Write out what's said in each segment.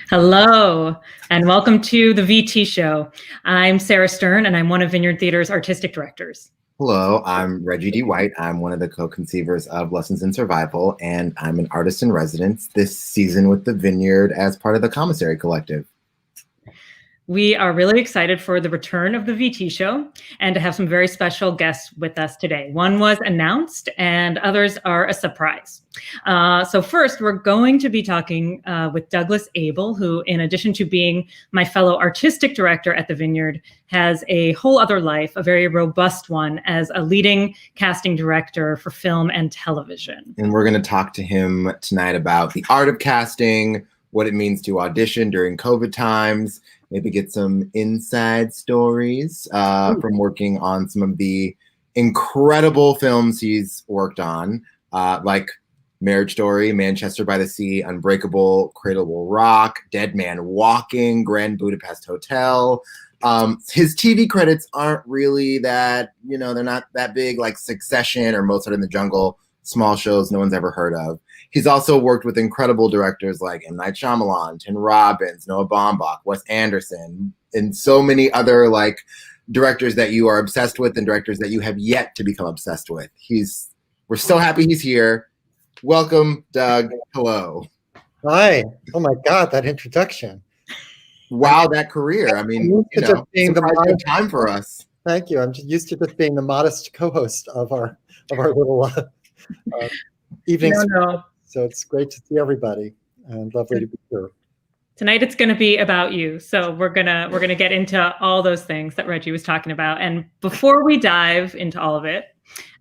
Hello, and welcome to the VT Show. I'm Sarah Stern, and I'm one of Vineyard Theater's artistic directors. Hello, I'm Reggie D. White. I'm one of the co-conceivers of Lessons in Survival, and I'm an artist in residence this season with the Vineyard as part of the Commissary Collective. We are really excited for the return of the VT Show and to have some very special guests with us today. One was announced and others are a surprise. So first, we're going to be talking with Douglas Aibel, who, in addition to being my fellow artistic director at the Vineyard, has a whole other life, a very robust one, as a leading casting director for film and television. And we're going to talk to him tonight about the art of casting, what it means to audition during COVID times, maybe get some inside stories from working on some of the incredible films he's worked on, like Marriage Story, Manchester by the Sea, Unbreakable, Cradle Will Rock, Dead Man Walking, Grand Budapest Hotel. His TV credits aren't really that, they're not that big, like Succession or Mozart in the Jungle, small shows no one's ever heard of. He's also worked with incredible directors like M. Night Shyamalan, Tim Robbins, Noah Baumbach, Wes Anderson, and so many other directors that you are obsessed with and directors that you have yet to become obsessed with. We're so happy he's here. Welcome, Doug. Hello. Hi. Oh my God, that introduction. Wow, that career. I mean, being the modest time for us. Thank you. I'm just used to just being the modest co-host of our little evenings. No. So it's great to see everybody and lovely to be here. Tonight it's going to be about you. So we're gonna get into all those things that Reggie was talking about. And before we dive into all of it,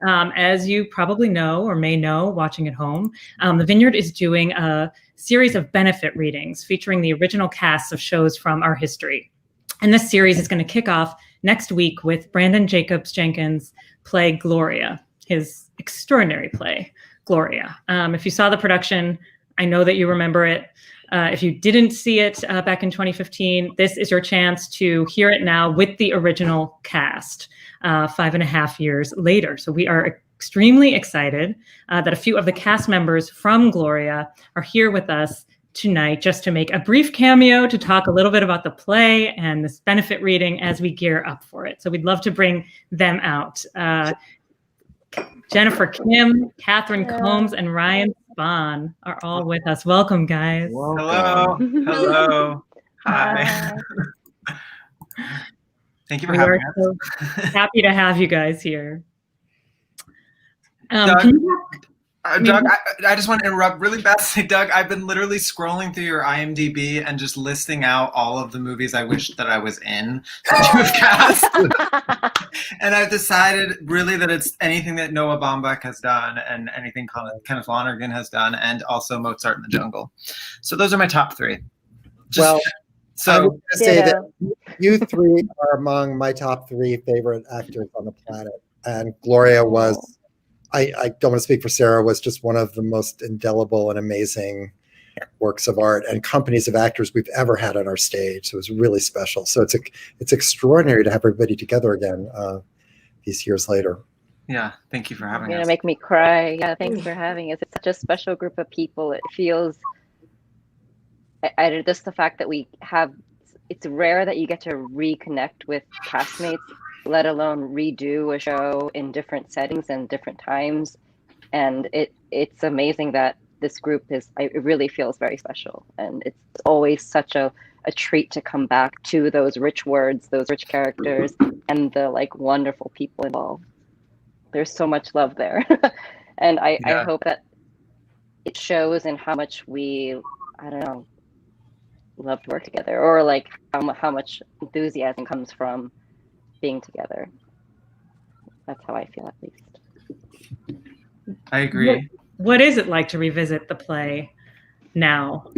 as you probably know or may know watching at home, the Vineyard is doing a series of benefit readings featuring the original casts of shows from our history. And this series is going to kick off next week with Brandon Jacobs Jenkins' play Gloria, his extraordinary play Gloria. If you saw the production, I know that you remember it. If you didn't see it back in 2015, this is your chance to hear it now with the original cast 5.5 years later. So we are extremely excited that a few of the cast members from Gloria are here with us tonight just to make a brief cameo to talk a little bit about the play and this benefit reading as we gear up for it. So we'd love to bring them out. Jennifer Kim, Catherine Combs, and Ryan Spahn are all with us. Welcome, guys. Welcome. Hello. Hi. Thank you for having us. So happy to have you guys here. Doug, I just want to interrupt really fast. Doug, I've been literally scrolling through your IMDb and just listing out all of the movies I wish that I was in that you have cast. And I've decided really that it's anything that Noah Baumbach has done and anything Kenneth Lonergan has done, and also Mozart in the Jungle. So those are my top three. I would say that you three are among my top three favorite actors on the planet. And Gloria was... I don't want to speak for Sarah, was just one of the most indelible and amazing works of art and companies of actors we've ever had on our stage. So it was really special. So it's extraordinary to have everybody together again these years later. Yeah, thank you for having us. You're gonna make me cry. Yeah, thanks for having us. It's such a special group of people. It feels, just the fact that it's rare that you get to reconnect with castmates, let alone redo a show in different settings and different times. And it's amazing that this group it really feels very special. And it's always such a treat to come back to those rich words, those rich characters, and the wonderful people involved. There's so much love there. And I hope that it shows in how much we, love to work together, or how much enthusiasm comes from being together. That's how I feel, at least. I agree. What is it like to revisit the play now?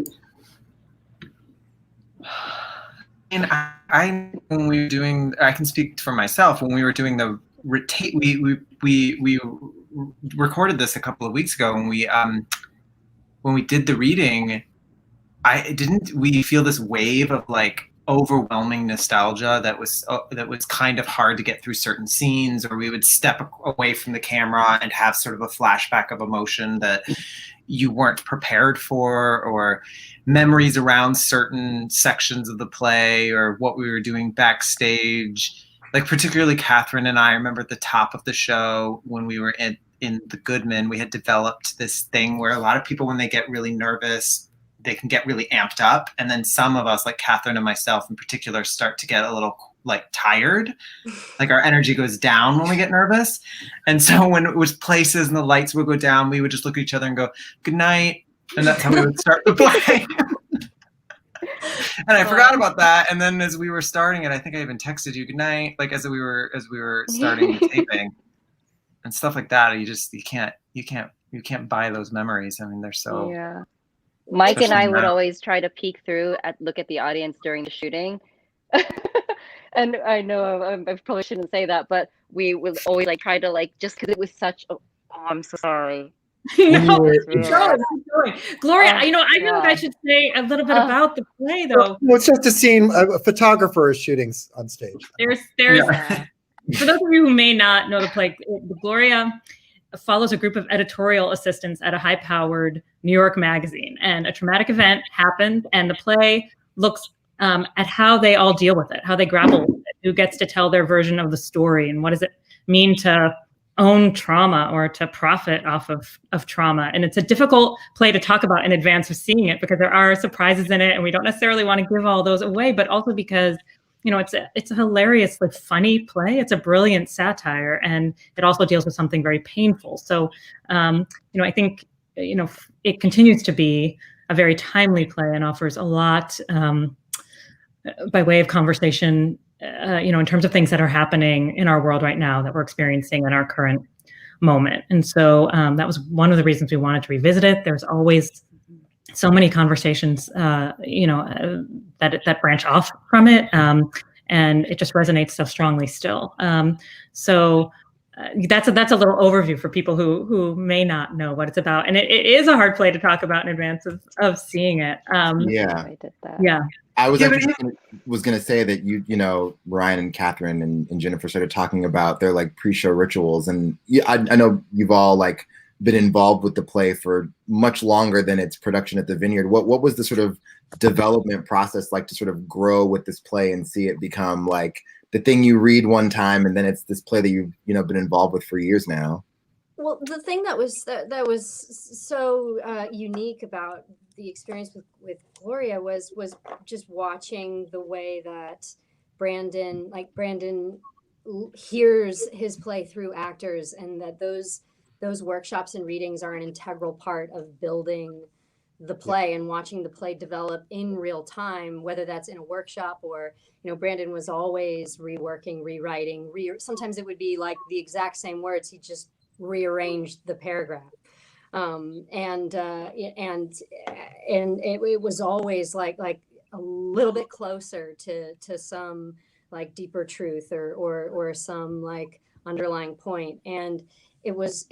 And when we were doing, I can speak for myself. When we were doing the we recorded this a couple of weeks ago, and when we did the reading, we feel this wave of overwhelming nostalgia that was kind of hard to get through certain scenes, or we would step away from the camera and have sort of a flashback of emotion that you weren't prepared for, or memories around certain sections of the play, or what we were doing backstage. Like particularly Catherine and I remember at the top of the show when we were in the Goodman, we had developed this thing where a lot of people, when they get really nervous, they can get really amped up. And then some of us, like Catherine and myself in particular, start to get a little like tired. Like our energy goes down when we get nervous. And so when it was places and the lights would go down, we would just look at each other and go, good night. And that's how we would start the play. And I forgot about that. And then as we were starting it, I think I even texted you good night, like as we were starting the taping and stuff like that. You can't buy those memories. I mean, they're so. Yeah. Mike and I would always try to peek through look at the audience during the shooting. And I know I probably shouldn't say that, but we would always like try to like, just because it was such I'm so sorry. No, keep going. Gloria, I feel like I should say a little bit about the play, though. Well, it's just a scene. A photographer is shooting on stage. There's for those of you who may not know the play, Gloria follows a group of editorial assistants at a high-powered New York magazine, and a traumatic event happened, and the play looks at how they all deal with it, how they grapple with it, who gets to tell their version of the story, and what does it mean to own trauma or to profit off of trauma. And it's a difficult play to talk about in advance of seeing it, because there are surprises in it, and we don't necessarily want to give all those away, but also because it's a hilariously funny play. It's a brilliant satire, and it also deals with something very painful. So I think it continues to be a very timely play and offers a lot by way of conversation, in terms of things that are happening in our world right now that we're experiencing in our current moment. And so that was one of the reasons we wanted to revisit it. There's always so many conversations, that branch off from it. And it just resonates so strongly still. So that's a little overview for people who may not know what it's about. And it is a hard play to talk about in advance of seeing it. I did that. Yeah. I was going to say that Ryan and Catherine and Jennifer started talking about their like pre-show rituals, and I know you've all like been involved with the play for much longer than its production at the Vineyard. What was the sort of development process like to sort of grow with this play and see it become like the thing you read one time, and then it's this play that you've been involved with for years now? Well, the thing that was so unique about the experience with Gloria was just watching the way that Brandon hears his play through actors, and that those workshops and readings are an integral part of building the play and watching the play develop in real time, whether that's in a workshop or, Brandon was always reworking, rewriting, sometimes it would be like the exact same words. He just rearranged the paragraph. And it was always like a little bit closer to some like deeper truth or some like underlying point. And it was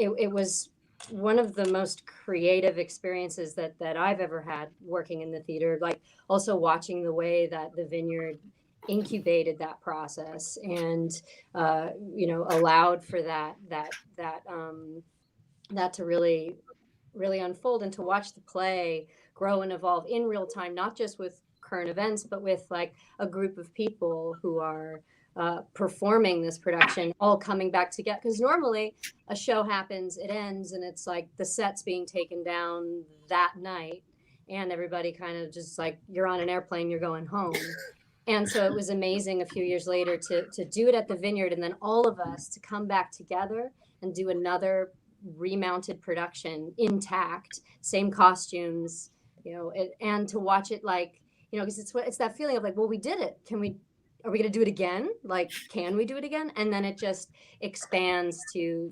one of the most creative experiences that I've ever had working in the theater, like also watching the way that the Vineyard incubated that process and allowed for that to really unfold, and to watch the play grow and evolve in real time, not just with current events, but with like a group of people who are performing this production, all coming back together. Because normally a show happens, it ends, and it's like the set's being taken down that night, and everybody kind of just like, you're on an airplane, you're going home. And so it was amazing a few years later to do it at the Vineyard, and then all of us to come back together and do another remounted production intact, same costumes, and to watch it like, because it's that feeling of like, well, we did it. Are we going to do it again? Like, can we do it again? And then it just expands to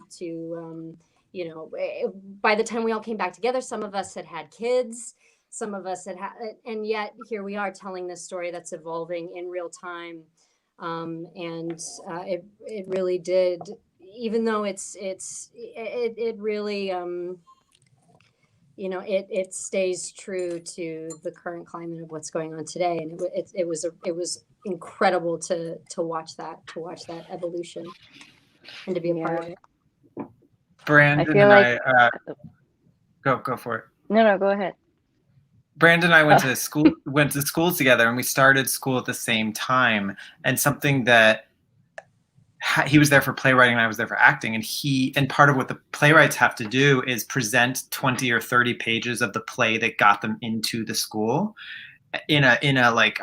by the time we all came back together, some of us had kids, some of us had, and yet here we are telling this story that's evolving in real time. It really did, even though it really, it stays true to the current climate of what's going on today. And it was incredible to watch that evolution and to be a part of it. Brandon and I, go for it. No, go ahead. Brandon and I went to school together, and we started school at the same time. And something that he was there for playwriting and I was there for acting, and part of what the playwrights have to do is present 20 or 30 pages of the play that got them into the school in a like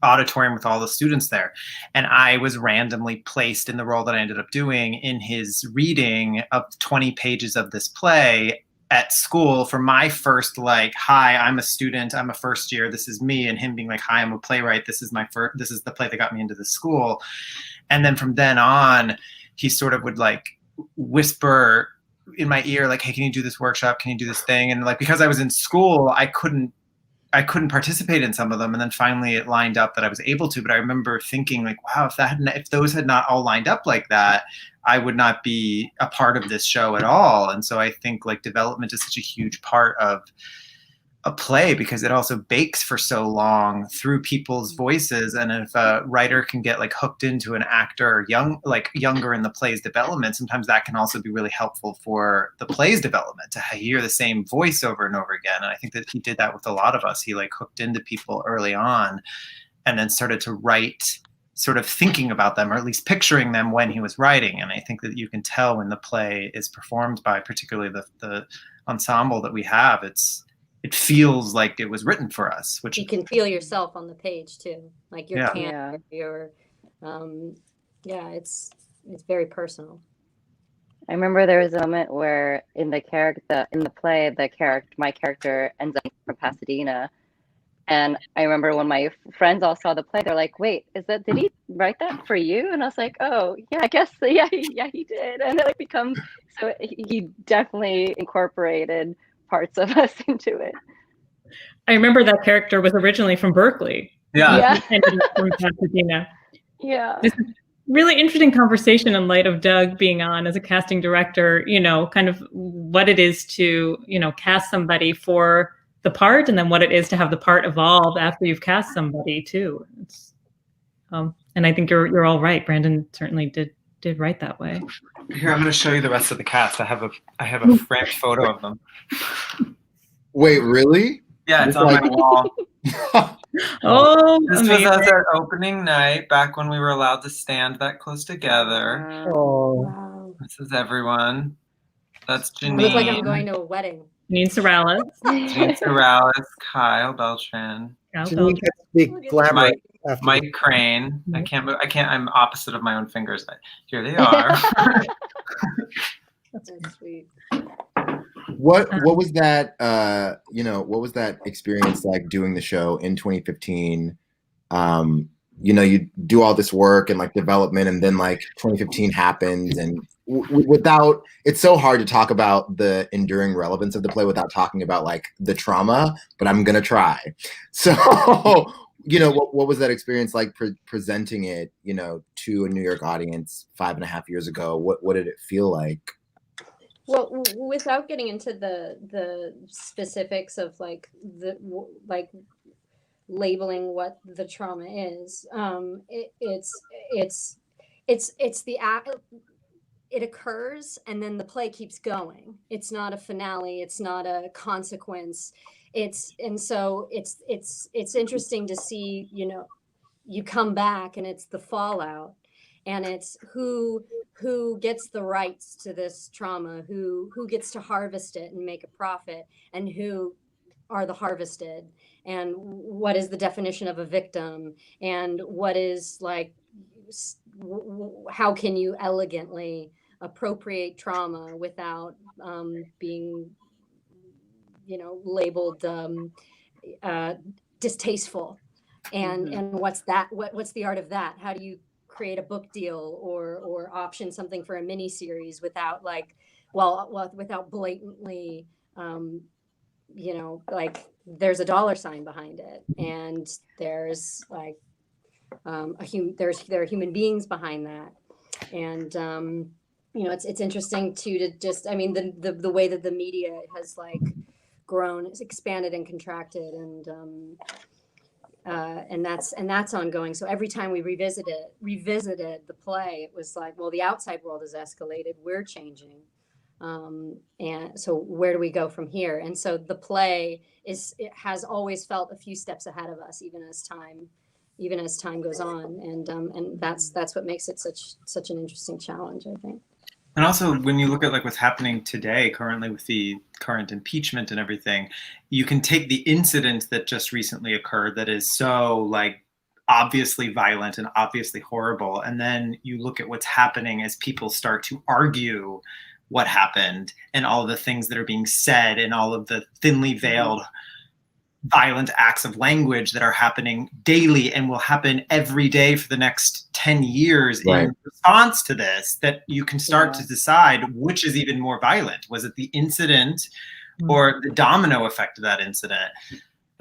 auditorium with all the students there. And I was randomly placed in the role that I ended up doing in his reading of 20 pages of this play at school for my first, like, hi, I'm a student, I'm a first year, this is me, and him being like, hi, I'm a playwright, this is the play that got me into the school. And then from then on, he sort of would like whisper in my ear, like, hey, can you do this workshop? Can you do this thing? And like, because I was in school, I couldn't participate in some of them. And then finally it lined up that I was able to. But I remember thinking like, wow, if those had not all lined up like that, I would not be a part of this show at all. And so I think like development is such a huge part of a play, because it also bakes for so long through people's voices. And if a writer can get like hooked into an actor younger in the play's development, sometimes that can also be really helpful for the play's development, to hear the same voice over and over again. And I think that he did that with a lot of us. He like hooked into people early on and then started to write sort of thinking about them, or at least picturing them when he was writing. And I think that you can tell when the play is performed by particularly the ensemble that we have, it feels like it was written for us, which you can feel yourself on the page too, like your Yeah. it's very personal. I remember there was a moment where in the play, my character ends up from Pasadena. And I remember when my friends all saw the play, they're like, wait, did he write that for you? And I was like, oh, yeah, I guess, yeah, he did. And it like becomes, so he definitely incorporated parts of us into it. I remember that character was originally from Berkeley. yeah. He ended up from Pasadena. Yeah. This is really interesting conversation in light of Doug being on as a casting director, kind of what it is to, cast somebody for the part, and then what it is to have the part evolve after you've cast somebody too. And I think you're all right. Brandon certainly did write that way. Here, I'm going to show you the rest of the cast. I have a framed photo of them. Wait, really? Yeah, it's on my wall. Oh, This amazing. was our opening night, back when we were allowed to stand that close together. Oh, Wow. This is everyone. That's I look like I'm Janine, going to a wedding. Janine Sorales. Janine Sorales, Kyle Beltran, Janine can speak glamorous after Mike Crane. I can't. I'm opposite of my own fingers. Here they are. That's sweet. What was that what was that experience like doing the show in 2015? You do all this work and like development, and then like 2015 happens, and without, it's so hard to talk about the enduring relevance of the play without talking about like the trauma, but I'm gonna try. So what was that experience like presenting it to a New York audience 5.5 years ago? What did it feel like? Well, without getting into the specifics of labeling what the trauma is, it occurs and then the play keeps going. It's not a finale. It's not a consequence. It's interesting to see, you come back and it's the fallout, and it's who gets the rights to this trauma, who gets to harvest it and make a profit, and who are the harvested, and what is the definition of a victim, and what is like, how can you elegantly appropriate trauma without being labeled distasteful, and what's the art of that? How do you create a book deal or option something for a mini series without without blatantly there's a dollar sign behind it, and there's like there are human beings behind that, and it's interesting to just, I mean, the way that the media has like grown, it's expanded and contracted, and that's ongoing. So every time we revisited the play, it was like, well, the outside world has escalated, we're changing. And so where do we go from here? And so the play has always felt a few steps ahead of us, even as time goes on. And that's what makes it such an interesting challenge, I think. And also, when you look at like what's happening today, currently with the current impeachment and everything, you can take the incident that just recently occurred that is so like obviously violent and obviously horrible, and then you look at what's happening as people start to argue what happened and all of the things that are being said and all of the thinly veiled violent acts of language that are happening daily and will happen every day for the next 10 years in response to this, that you can start to decide which is even more violent. Was it the incident or the domino effect of that incident?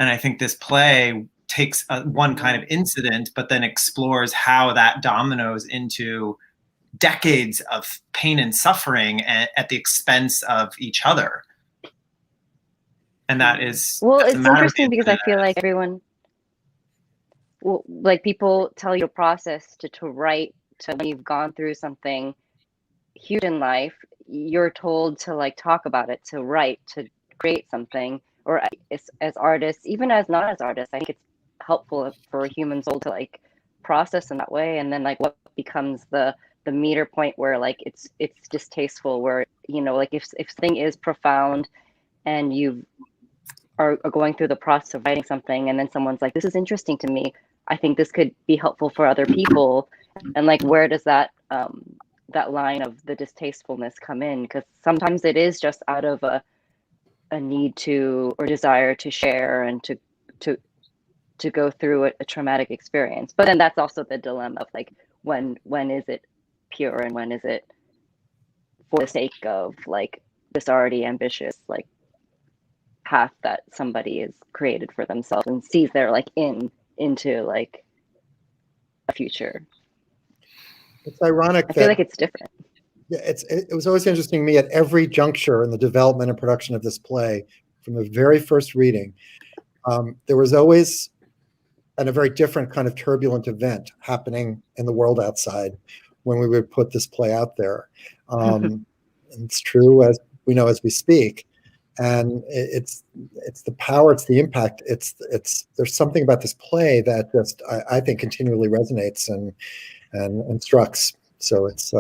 And I think this play takes one kind of incident, but then explores how that dominoes into decades of pain and suffering at the expense of each other. And that is, well, it's interesting because I feel like everyone, well, like people tell you a process to write, to when you've gone through something huge in life, you're told to like talk about it, to write, to create something. Or as artists, even as not as artists, I think it's helpful for a human soul to like process in that way. And then like what becomes the meter point where like it's distasteful, where, you know, like if something is profound and you are going through the process of writing something, and then someone's like, this is interesting to me, I think this could be helpful for other people. And like, where does that line of the distastefulness come in? Because sometimes it is just out of a need to, or desire to share and to go through a traumatic experience. But then that's also the dilemma of like, when is it pure and when is it for the sake of like this already ambitious like path that somebody has created for themselves and sees they're like into like a future. It's ironic. I feel like it's different. Yeah, it was always interesting to me at every juncture in the development and production of this play, from the very first reading, there was always a very different kind of turbulent event happening in the world outside when we would put this play out there. And it's true, as we know as we speak. And it's the power, it's the impact, it's there's something about this play that just I think continually resonates and instructs. So it's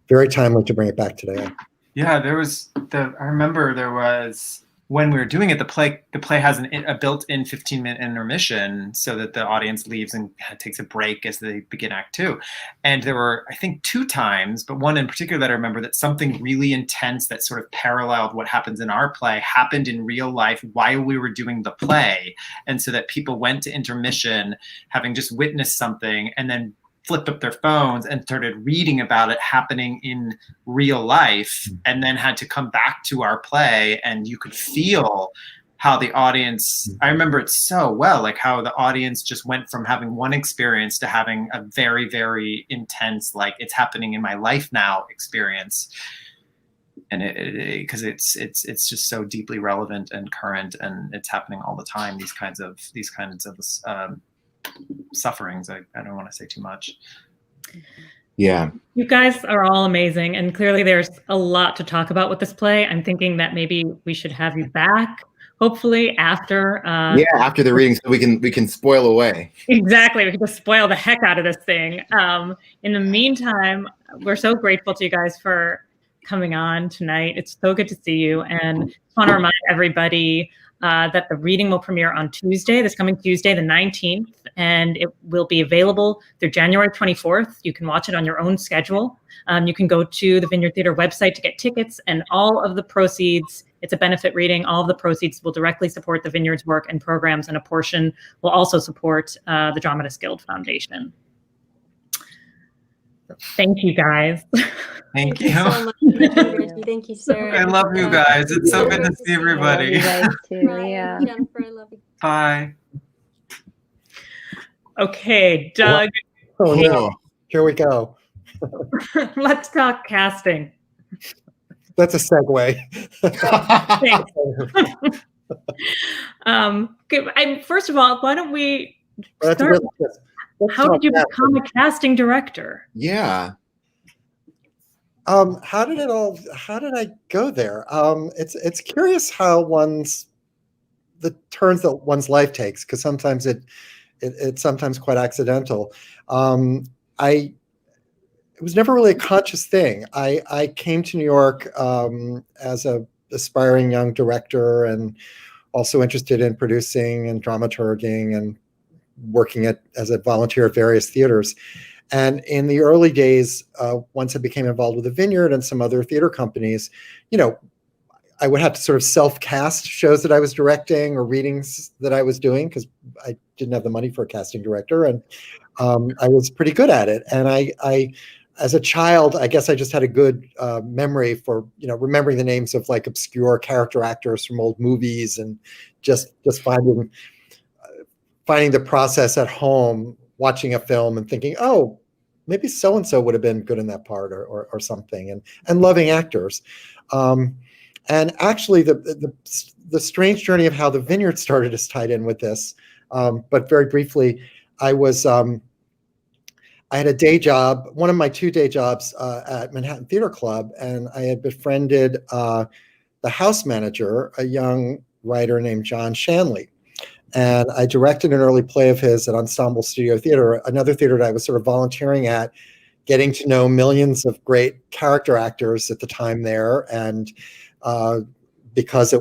very timely to bring it back today. Yeah, I remember there was, when we were doing it, the play has a built-in 15-minute intermission so that the audience leaves and takes a break as they begin Act 2. And there were, I think, 2 times, but one in particular that I remember, that something really intense that sort of paralleled what happens in our play happened in real life while we were doing the play. And so that people went to intermission having just witnessed something and then flipped up their phones and started reading about it happening in real life, and then had to come back to our play, and you could feel how the audience, I remember it so well, like how the audience just went from having one experience to having a very, very intense, like it's happening in my life now experience. And because it's just so deeply relevant and current, and it's happening all the time, these kinds of sufferings. I don't want to say too much. Yeah. You guys are all amazing, and clearly there's a lot to talk about with this play. I'm thinking that maybe we should have you back, hopefully after after the reading, so we can spoil away. Exactly, we can just spoil the heck out of this thing. In the meantime, we're so grateful to you guys for coming on tonight. It's so good to see you, and I just want to remind everybody that the reading will premiere on Tuesday, this coming Tuesday, the 19th, and it will be available through January 24th. You can watch it on your own schedule. You can go to the Vineyard Theatre website to get tickets, and all of the proceeds, it's a benefit reading, all of the proceeds will directly support the Vineyard's work and programs, and a portion will also support the Dramatists Guild Foundation. Thank you, guys. Thank you. So much. Thank you, Reggie. Thank you, Sarah. I love you guys. It's so good to see everybody. You guys too, Ryan, Jennifer, I love you. Bye. Okay, Doug. Oh no, here we go. Let's talk casting. That's a segue. Thanks. Okay, first of all, why don't we That's start? really, How did you become a casting director? Yeah. How did I go there? It's curious how the turns that one's life takes, because sometimes it's sometimes quite accidental. It was never really a conscious thing. I came to New York as a aspiring young director and also interested in producing and dramaturging and working as a volunteer at various theaters. And in the early days, once I became involved with the Vineyard and some other theater companies, I would have to sort of self-cast shows that I was directing or readings that I was doing, because I didn't have the money for a casting director, and I was pretty good at it. And I as a child, I guess I just had a good memory for remembering the names of like obscure character actors from old movies, and just finding the process at home, watching a film and thinking, oh, maybe so and so would have been good in that part or something, and loving actors. And actually, the strange journey of how the Vineyard started is tied in with this. But very briefly, I had a day job, one of my 2 day jobs at Manhattan Theater Club, and I had befriended the house manager, a young writer named John Shanley. And I directed an early play of his at Ensemble Studio Theater, another theater that I was sort of volunteering at, getting to know millions of great character actors at the time there. And because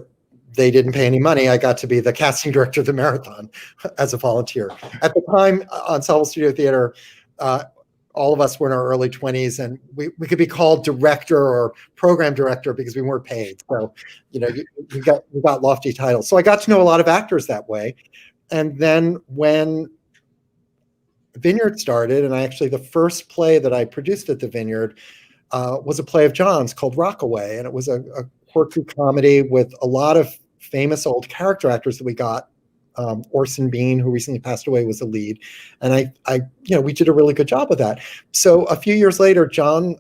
they didn't pay any money, I got to be the casting director of the marathon as a volunteer. At the time, Ensemble Studio Theater, all of us were in our early 20s, and we could be called director or program director because we weren't paid. So, we got lofty titles. So I got to know a lot of actors that way. And then when Vineyard started, and the first play that I produced at the Vineyard was a play of John's called Rockaway. And it was a quirky comedy with a lot of famous old character actors that we got. Orson Bean, who recently passed away, was the lead, and we did a really good job of that. So a few years later,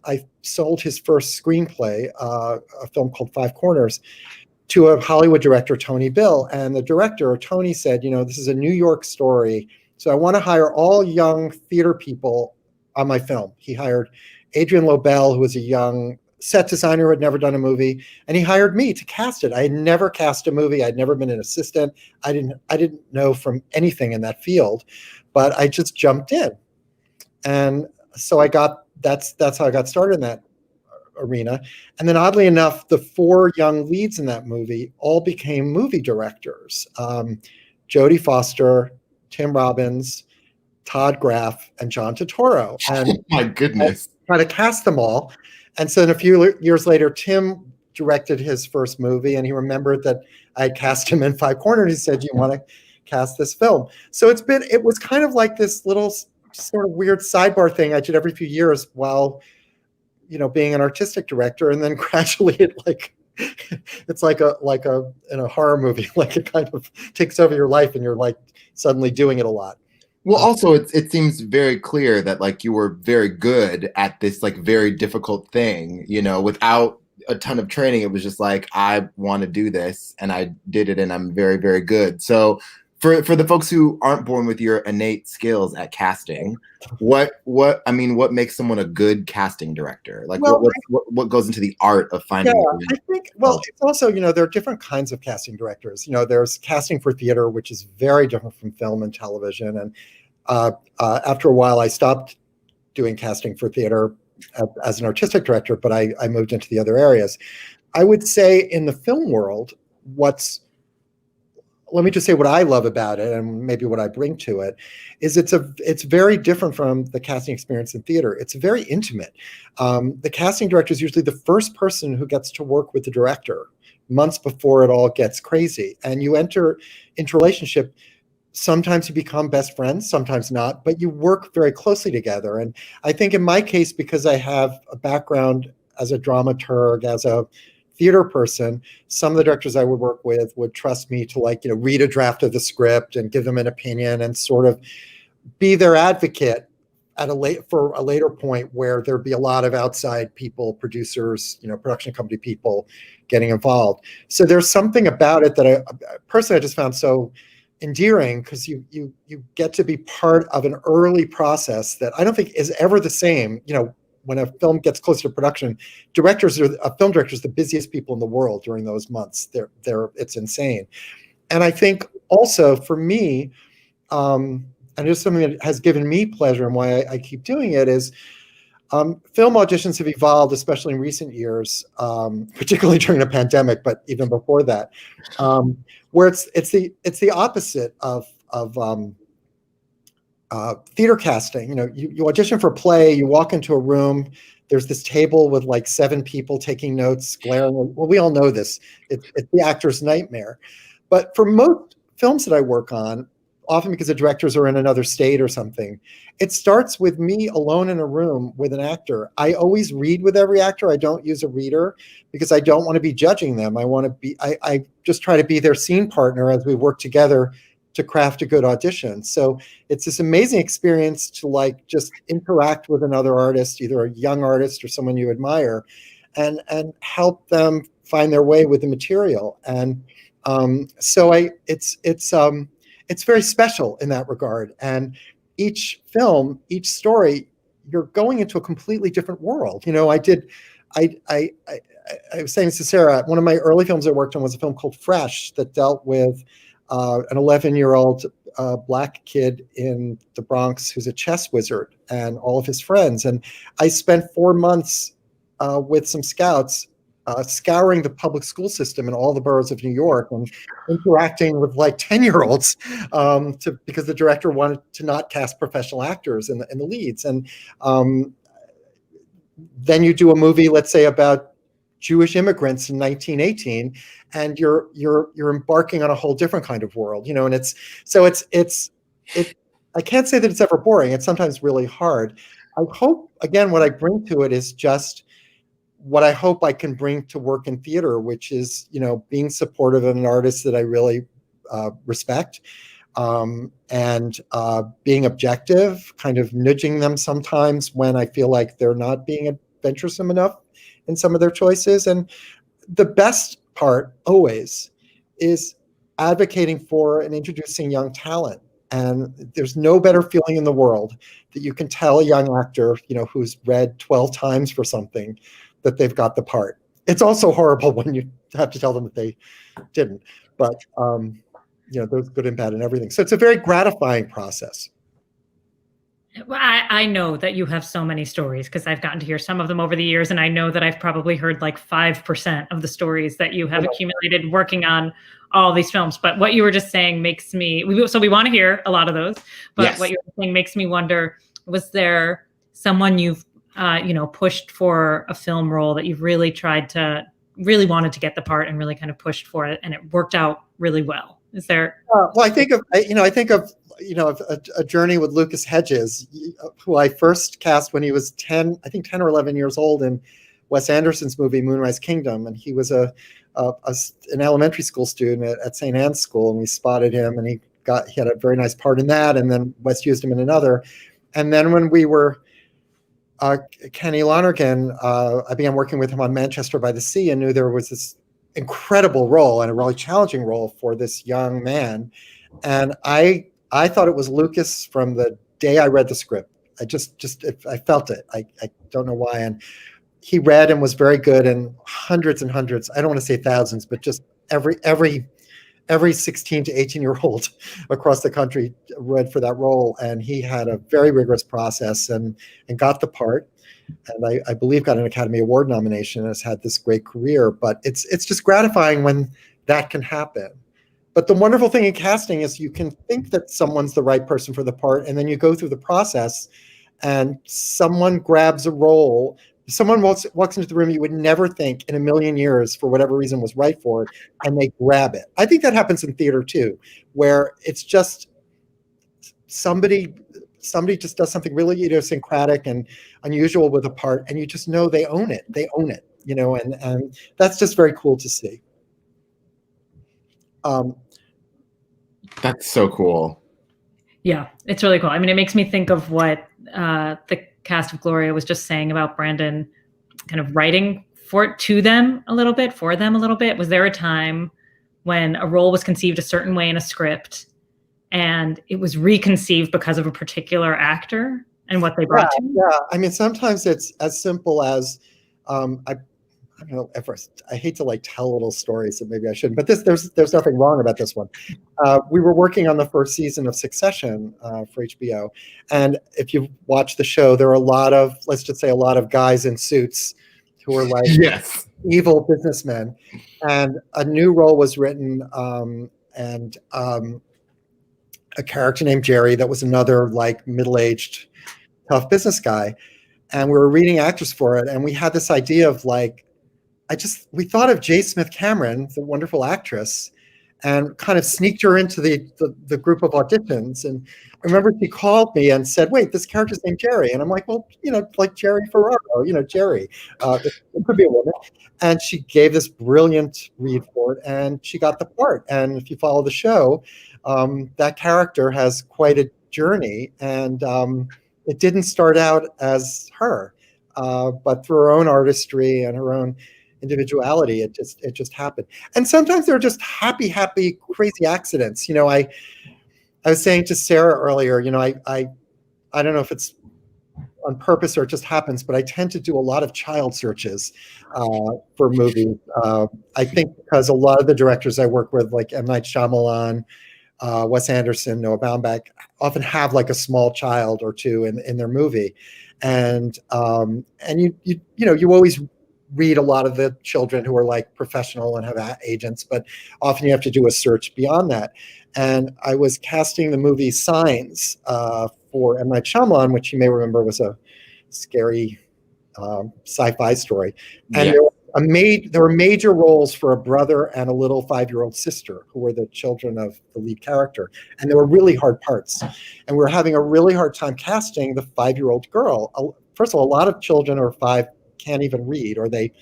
I sold his first screenplay, a film called Five Corners, to a Hollywood director, Tony Bill, and the director, Tony, said, this is a New York story, so I want to hire all young theater people on my film. He hired Adrian Lobel, who was a young set designer who had never done a movie, and he hired me to cast it. I had never cast a movie. I'd never been an assistant. I didn't know from anything in that field, but I just jumped in. And so that's how I got started in that arena. And then oddly enough, the 4 young leads in that movie all became movie directors. Jodie Foster, Tim Robbins, Todd Graff, and John Turturro. And oh my goodness. I tried to cast them all. And so then a few years later, Tim directed his first movie, and he remembered that I had cast him in Five Corners. He said, "Do you want to cast this film?" So it was kind of like this little sort of weird sidebar thing I did every few years while, being an artistic director. And then gradually it's like in a horror movie, like it kind of takes over your life and you're like suddenly doing it a lot. Well, also, it seems very clear that you were very good at this very difficult thing, without a ton of training. It was just I want to do this, and I did it, and I'm very, very good. So for the folks who aren't born with your innate skills at casting, what makes someone a good casting director? What goes into the art of finding? Yeah, I think, it's also, there are different kinds of casting directors. There's casting for theater, which is very different from film and television. And after a while, I stopped doing casting for theater as an artistic director, but I moved into the other areas. I would say in the film world, let me just say what I love about it, and maybe what I bring to it, is it's very different from the casting experience in theater. It's very intimate. The casting director is usually the first person who gets to work with the director months before it all gets crazy. And you enter into a relationship. Sometimes you become best friends, sometimes not, but you work very closely together. And I think in my case, because I have a background as a dramaturg, as a theater person, some of the directors I would work with would trust me to read a draft of the script and give them an opinion and sort of be their advocate for a later point where there'd be a lot of outside people, producers, production company people getting involved. So there's something about it that I personally just found so endearing, because you get to be part of an early process that I don't think is ever the same, when a film gets closer to production, film directors are the busiest people in the world during those months. It's insane. And I think also for me, and it's something that has given me pleasure and why I keep doing it is film auditions have evolved, especially in recent years, particularly during the pandemic, but even before that, where it's the opposite of theater casting. You audition for a play, you walk into a room, there's this table with like 7 people taking notes, glaring. Well, we all know this. It's the actor's nightmare. But for most films that I work on, often because the directors are in another state or something, it starts with me alone in a room with an actor. I always read with every actor. I don't use a reader because I don't want to be judging them. I just try to be their scene partner as we work together to craft a good audition. So it's this amazing experience to like just interact with another artist, either a young artist or someone you admire, and help them find their way with the material. And so it's very special in that regard. And each film, each story, you're going into a completely different world. I was saying to Sarah, one of my early films I worked on was a film called Fresh that dealt with an 11-year-old black kid in the Bronx who's a chess wizard and all of his friends. And I spent 4 months with some scouts scouring the public school system in all the boroughs of New York and interacting with like 10-year-olds because the director wanted to not cast professional actors in the leads. And then you do a movie, let's say, about Jewish immigrants in 1918, and you're embarking on a whole different kind of world, and it's I can't say that it's ever boring. It's sometimes really hard. I hope, again, what I bring to it is just what I hope I can bring to work in theater, which is, being supportive of an artist that I really respect, and being objective, kind of nudging them sometimes when I feel like they're not being adventuresome enough in some of their choices. And the best part always is advocating for and introducing young talent. And there's no better feeling in the world that you can tell a young actor, who's read 12 times for something, that they've got the part. It's also horrible when you have to tell them that they didn't, but there's good and bad and everything. So it's a very gratifying process. Well, I know that you have so many stories because I've gotten to hear some of them over the years, and I know that I've probably heard like 5% of the stories that you have accumulated working on all these films. But what you were just saying makes me, so we want to hear a lot of those, but yes. What you were saying makes me wonder, was there someone you've pushed for a film role that you've really wanted to get the part and really kind of pushed for it, and it worked out really well? Is there? Well, I think of a journey with Lucas Hedges, who I first cast when he was 10 or 11 years old in Wes Anderson's movie Moonrise Kingdom, and he was an elementary school student at St. Anne's School, and we spotted him, and he had a very nice part in that, and then Wes used him in another. And then when we were Kenny Lonergan, I began working with him on Manchester by the Sea and knew there was this incredible role and a really challenging role for this young man. And I thought it was Lucas from the day I read the script. I felt it. I don't know why. And he read and was very good, and hundreds and hundreds, I don't want to say thousands, but just every 16 to 18-year-old across the country read for that role. And he had a very rigorous process and got the part. And I believe got an Academy Award nomination and has had this great career. But it's just gratifying when that can happen. But the wonderful thing in casting is you can think that someone's the right person for the part, and then you go through the process and someone grabs a role. Someone walks into the room you would never think in a million years, for whatever reason, was right for it, and they grab it. I think that happens in theater too, where it's just somebody just does something really idiosyncratic and unusual with a part, and you just know they own it. They own it, and that's just very cool to see. That's so cool. Yeah, it's really cool. I mean, it makes me think of what the cast of Gloria was just saying about Brandon kind of writing for them a little bit. Was there a time when a role was conceived a certain way in a script and it was reconceived because of a particular actor? and what they brought to you? Yeah, I mean, sometimes it's as simple as I don't know. I hate to like tell little stories that maybe I shouldn't, but there's nothing wrong about this one. We were working on the first season of Succession for HBO, and if you watch the show, there are a lot of, let's just say, a lot of guys in suits who are like Yes. evil businessmen, and a new role was written, and a character named Jerry that was another like middle-aged tough business guy, and we were reading actors for it, and we had this idea of like, we thought of J. Smith Cameron, the wonderful actress, and kind of sneaked her into the group of auditions. And I remember she called me and said, wait, this character's named Jerry. And I'm like, well, like Jerry Ferraro, Jerry. It could be a woman. And she gave this brilliant read for it, and she got the part. And if you follow the show, that character has quite a journey. And it didn't start out as her, but through her own artistry and her own individuality, it just happened. And sometimes they're just happy, crazy accidents. I was saying to Sarah earlier, I don't know if it's on purpose or it just happens, but I tend to do a lot of child searches for movies. I think because a lot of the directors I work with, like M. Night Shyamalan, Wes Anderson, Noah Baumbach, often have like a small child or two in their movie, and you always read a lot of the children who are like professional and have agents, but often you have to do a search beyond that. And I was casting the movie Signs for M. Night Shyamalan, which you may remember was a scary sci-fi story. And there were major roles for a brother and a little 5-year-old sister who were the children of the lead character. And they were really hard parts. And we were having a really hard time casting the 5-year-old girl. First of all, a lot of children who are 5 can't even read, or they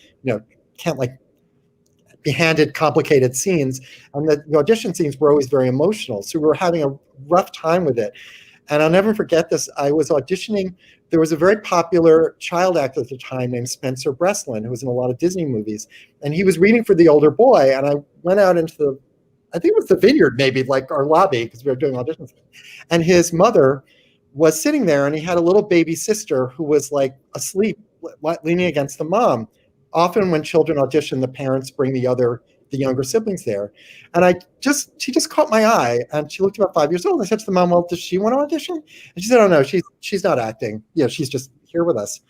can't like be handed complicated scenes, and the audition scenes were always very emotional, so we were having a rough time with it. And I'll never forget this. I was auditioning. There was a very popular child actor at the time named Spencer Breslin, who was in a lot of Disney movies, and he was reading for the older boy. And I went out into I think it was the Vineyard, maybe like our lobby, because we were doing auditions, and his mother was sitting there, and he had a little baby sister who was like asleep, leaning against the mom. Often when children audition, the parents bring the younger siblings there. And she just caught my eye, and she looked about 5 years old. I said to the mom, well, does she want to audition? And she said, oh no, she's not acting. She's just here with us.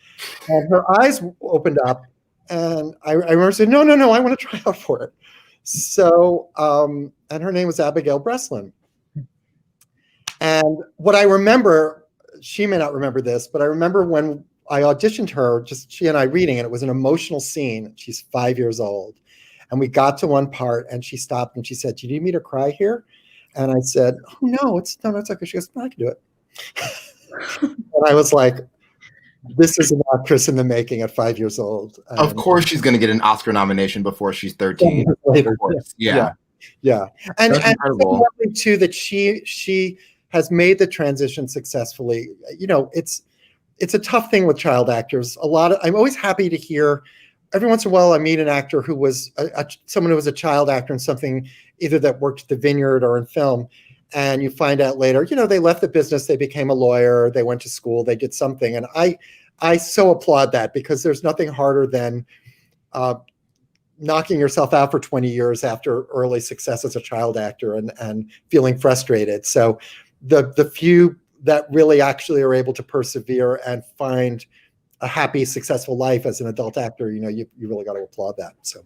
And her eyes opened up, and I remember saying, no, I want to try out for it. So, and her name was Abigail Breslin. And what I remember, she may not remember this, but I remember when I auditioned her, just she and I reading, and it was an emotional scene. She's 5 years old. And we got to one part, and she stopped and she said, do you need me to cry here? And I said, oh, no, it's okay. She goes, no, I can do it. And I was like, this is an actress in the making at 5 years old. And of course she's going to get an Oscar nomination before she's 13. Later. Yeah. And so too, that she has made the transition successfully. It's a tough thing with child actors. I'm always happy to hear, every once in a while I meet an actor who was someone who was a child actor in something either that worked at the Vineyard or in film, and you find out later, they left the business, they became a lawyer, they went to school, they did something. And I so applaud that, because there's nothing harder than knocking yourself out for 20 years after early success as a child actor and feeling frustrated. So the few that really actually are able to persevere and find a happy, successful life as an adult actor, you really got to applaud that. So,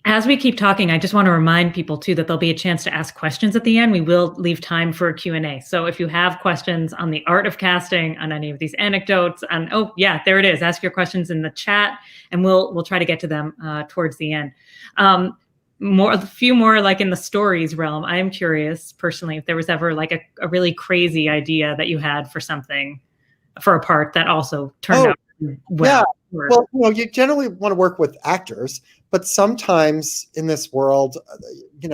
as we keep talking, I just want to remind people too that there'll be a chance to ask questions at the end. We will leave time for a Q&A. So if you have questions on the art of casting, on any of these anecdotes, there it is. Ask your questions in the chat, and we'll try to get to them towards the end. A few more like in the stories realm. I am curious personally if there was ever like a really crazy idea that you had for something, for a part that also turned out well. Yeah. Well, you generally want to work with actors, but sometimes in this world, you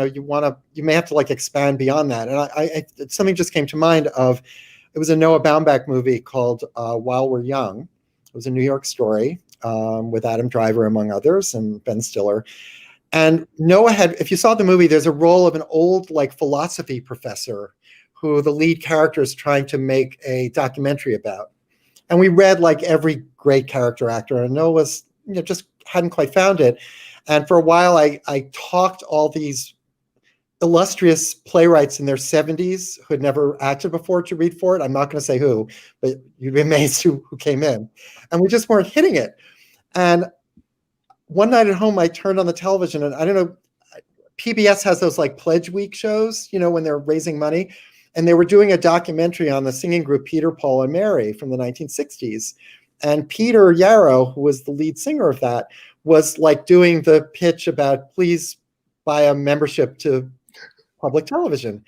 may have to like expand beyond that. And something just came to mind it was a Noah Baumbach movie called While We're Young. It was a New York story with Adam Driver, among others, and Ben Stiller. And Noah if you saw the movie, there's a role of an old like philosophy professor who the lead character is trying to make a documentary about. And we read like every great character actor, and Noah was, just hadn't quite found it. And for a while, I talked all these illustrious playwrights in their 70s who had never acted before to read for it. I'm not going to say who, but you'd be amazed who came in. And we just weren't hitting it. And one night at home, I turned on the television, and I don't know, PBS has those like Pledge Week shows, when they're raising money. And they were doing a documentary on the singing group Peter, Paul, and Mary from the 1960s. And Peter Yarrow, who was the lead singer of that, was like doing the pitch about, please buy a membership to public television.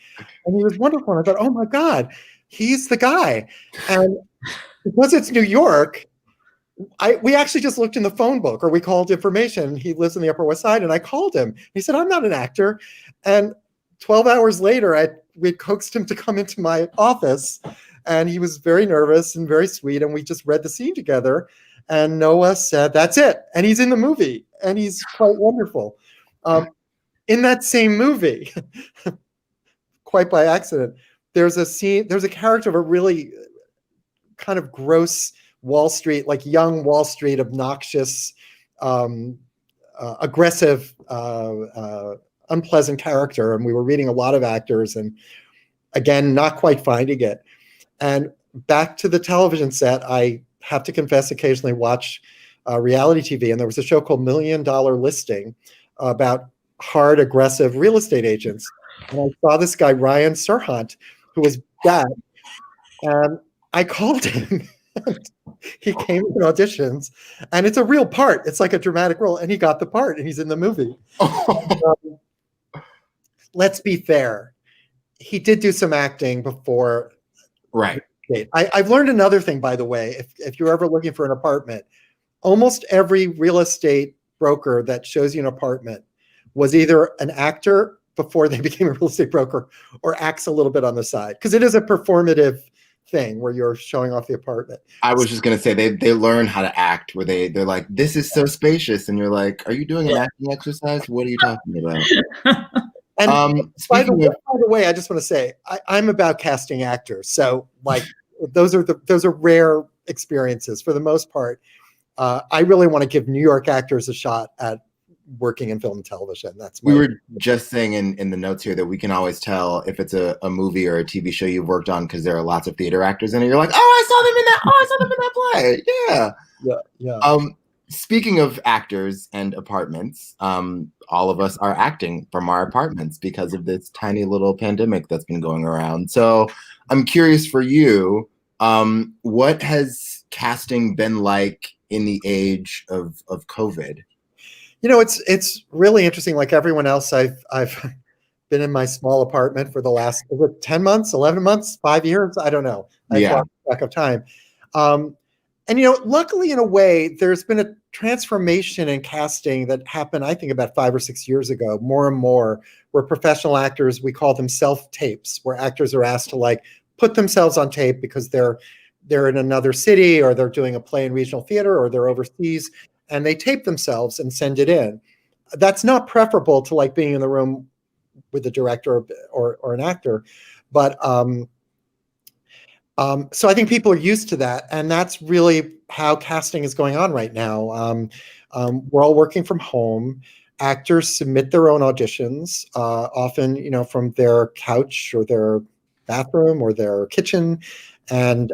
And he was wonderful. And I thought, oh my God, he's the guy. And because it's New York, we actually just looked in the phone book, or we called information. He lives in the Upper West Side, and I called him. He said, I'm not an actor. And 12 hours later, we coaxed him to come into my office, and he was very nervous and very sweet. And we just read the scene together, and Noah said, that's it. And he's in the movie, and he's quite wonderful. In that same movie, quite by accident, there's a character of a really kind of gross Wall Street, like young Wall Street, obnoxious, aggressive, unpleasant character. And we were reading a lot of actors, and again, not quite finding it. And back to the television set, I have to confess, occasionally watch reality TV. And there was a show called $1 Million Listing about hard, aggressive real estate agents. And I saw this guy, Ryan Serhant, who was that. And I called him. He came to auditions, and it's a real part. It's like a dramatic role, and he got the part, and he's in the movie. Let's be fair. He did do some acting before. Right. I've learned another thing, by the way. If you're ever looking for an apartment, almost every real estate broker that shows you an apartment was either an actor before they became a real estate broker, or acts a little bit on the side, because it is a performative thing where you're showing off the apartment. I was just gonna say they learn how to act, where they're like, this is so spacious, and you're like, are you doing an acting exercise? What are you talking about? And by the way, I just want to say I'm about casting actors, so like those are rare experiences. For the most part, I really want to give New York actors a shot at working in film and television. We were just saying in the notes here that we can always tell if it's a movie or a TV show you've worked on, because there are lots of theater actors in it. You're like, I saw them in that play. Yeah. Speaking of actors and apartments, all of us are acting from our apartments because of this tiny little pandemic that's been going around. So I'm curious for you, what has casting been like in the age of COVID? It's really interesting. Like everyone else, I've been in my small apartment for the last 10 months, 11 months, 5 years. I don't know. I've lost track of time. And luckily, in a way, there's been a transformation in casting that happened, I think, about 5 or 6 years ago, more and more, where professional actors, we call them self-tapes, where actors are asked to like put themselves on tape because they're in another city, or they're doing a play in regional theater, or they're overseas, and they tape themselves and send it in. That's not preferable to like being in the room with the director or an actor, but so I think people are used to that, and that's really how casting is going on right now. We're all working from home. Actors submit their own auditions, often from their couch or their bathroom or their kitchen, and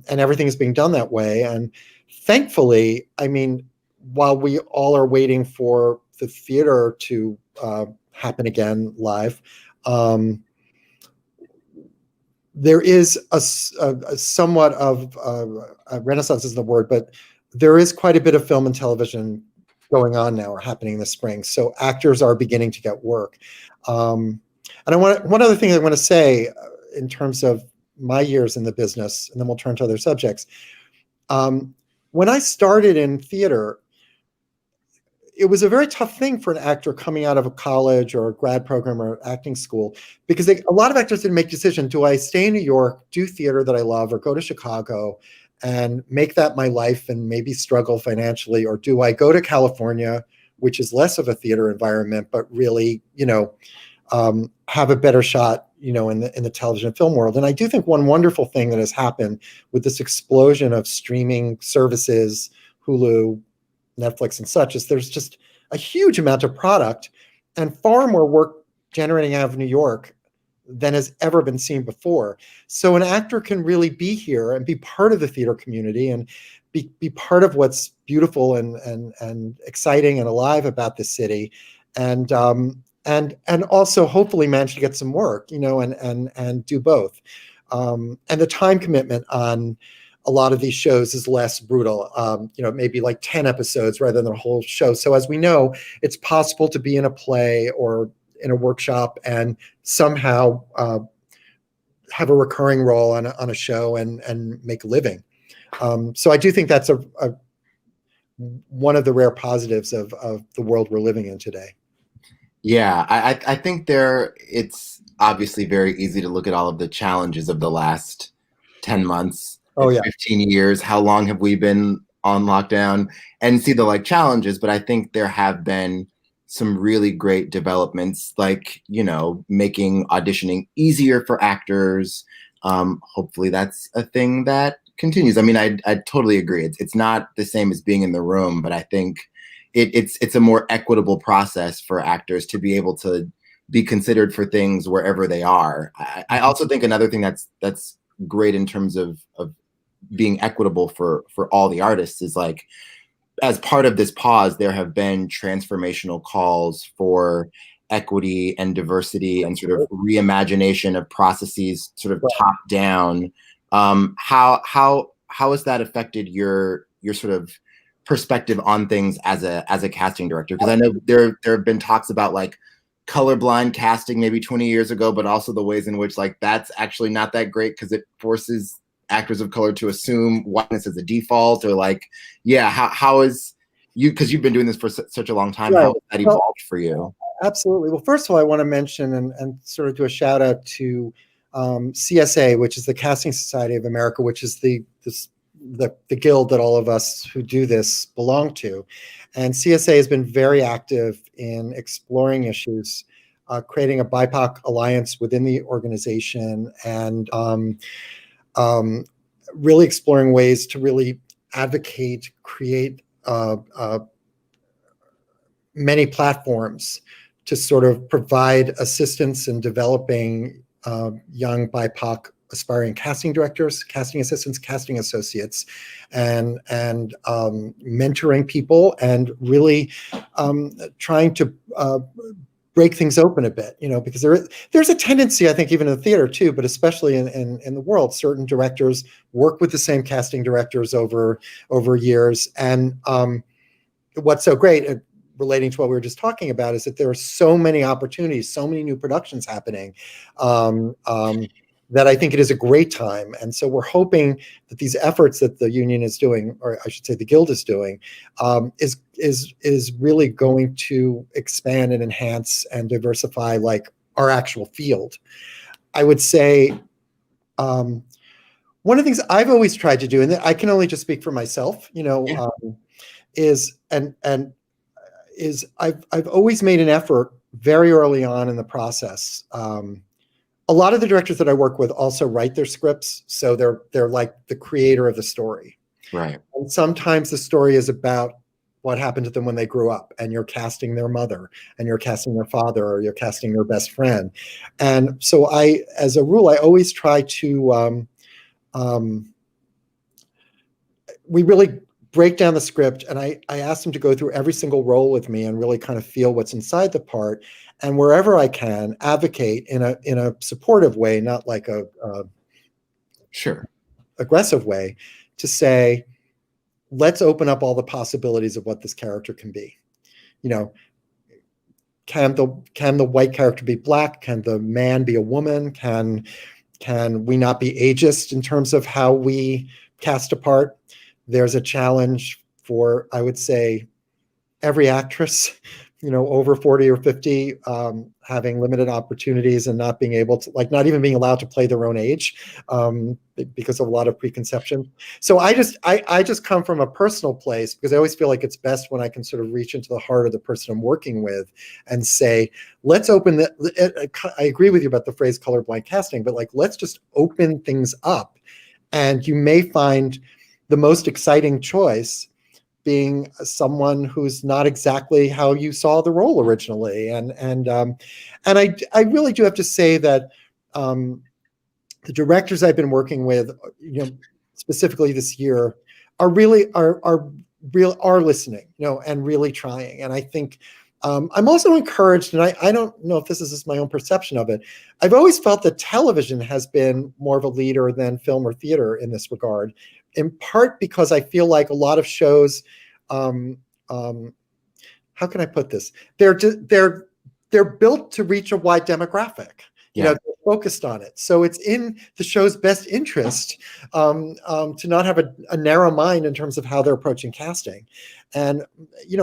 everything is being done that way. And thankfully, while we all are waiting for the theater to happen again live, there is a somewhat of a renaissance isn't the word, but there is quite a bit of film and television going on now, or happening this spring. So actors are beginning to get work. And one other thing I want to say in terms of my years in the business, and then we'll turn to other subjects. When I started in theater, it was a very tough thing for an actor coming out of a college or a grad program or acting school, because a lot of actors didn't make decisions. Do I stay in New York, do theater that I love, or go to Chicago and make that my life and maybe struggle financially? Or do I go to California, which is less of a theater environment, but really, have a better shot, in the television and film world. And I do think one wonderful thing that has happened with this explosion of streaming services, Hulu, Netflix, and such, is there's just a huge amount of product and far more work generating out of New York than has ever been seen before. So an actor can really be here and be part of the theater community and be part of what's beautiful and exciting and alive about the city, and also hopefully manage to get some work, and do both. And the time commitment on a lot of these shows is less brutal, maybe like 10 episodes rather than a whole show. So as we know, it's possible to be in a play or in a workshop and somehow have a recurring role on a show and make a living. So I do think that's one of the rare positives of the world we're living in today. Yeah, I think it's obviously very easy to look at all of the challenges of the last 10 months, 15 years. How long have we been on lockdown, and see the challenges? But I think there have been some really great developments, like, making auditioning easier for actors. Hopefully that's a thing that continues. I mean, I totally agree. It's not the same as being in the room, but I think it's a more equitable process for actors to be able to be considered for things wherever they are. I also think another thing that's great in terms of being equitable for all the artists is, as part of this pause, there have been transformational calls for equity and diversity and sort of reimagination of processes, sort of top down. How has that affected your sort of perspective on things as a casting director? Because I know there have been talks about colorblind casting maybe 20 years ago, but also the ways in which that's actually not that great because it forces actors of color to assume whiteness as a default, or how is you, because you've been doing this for such a long time, how has that evolved for you? Absolutely. Well, first of all, I want to mention and sort of do a shout out to CSA, which is the Casting Society of America, which is the guild that all of us who do this belong to. And CSA has been very active in exploring issues, creating a BIPOC alliance within the organization, and really exploring ways to really advocate, create many platforms to sort of provide assistance in developing young BIPOC aspiring casting directors, casting assistants, casting associates, and mentoring people, and really trying to break things open a bit, because there's a tendency, I think, even in the theater too, but especially in the world, certain directors work with the same casting directors over years. And what's so great, relating to what we were just talking about, is that there are so many opportunities, so many new productions happening, that I think it is a great time. And so we're hoping that these efforts that the union is doing, or I should say the guild is doing, is really going to expand and enhance and diversify our actual field. I would say one of the things I've always tried to do, and I can only just speak for myself, is I've always made an effort very early on in the process. A lot of the directors that I work with also write their scripts, so they're like the creator of the story. Right. And sometimes the story is about what happened to them when they grew up, and you're casting their mother, and you're casting their father, or you're casting their best friend. And so as a rule, I always try to, we really break down the script, and I ask them to go through every single role with me and really kind of feel what's inside the part. And wherever I can, advocate in a supportive way, not like a sure aggressive way, to say, let's open up all the possibilities of what this character can be. Can the white character be Black? Can the man be a woman? Can we not be ageist in terms of how we cast a part? There's a challenge for, I would say, every actress, over 40 or 50, having limited opportunities and not being able to, like, not even being allowed to play their own age, because of a lot of preconception. So I just come from a personal place, because I always feel like it's best when I can sort of reach into the heart of the person I'm working with and say, let's open I agree with you about the phrase colorblind casting, but like, let's just open things up. And you may find the most exciting choice being someone who's not exactly how you saw the role originally. And I really do have to say that the directors I've been working with, specifically this year, are listening, and really trying. And I think I'm also encouraged, and I don't know if this is just my own perception of it. I've always felt that television has been more of a leader than film or theater in this regard, in part because I feel like a lot of shows, how can I put this? They're built to reach a wide demographic. They're focused on it. So it's in the show's best interest to not have a narrow mind in terms of how they're approaching casting. And,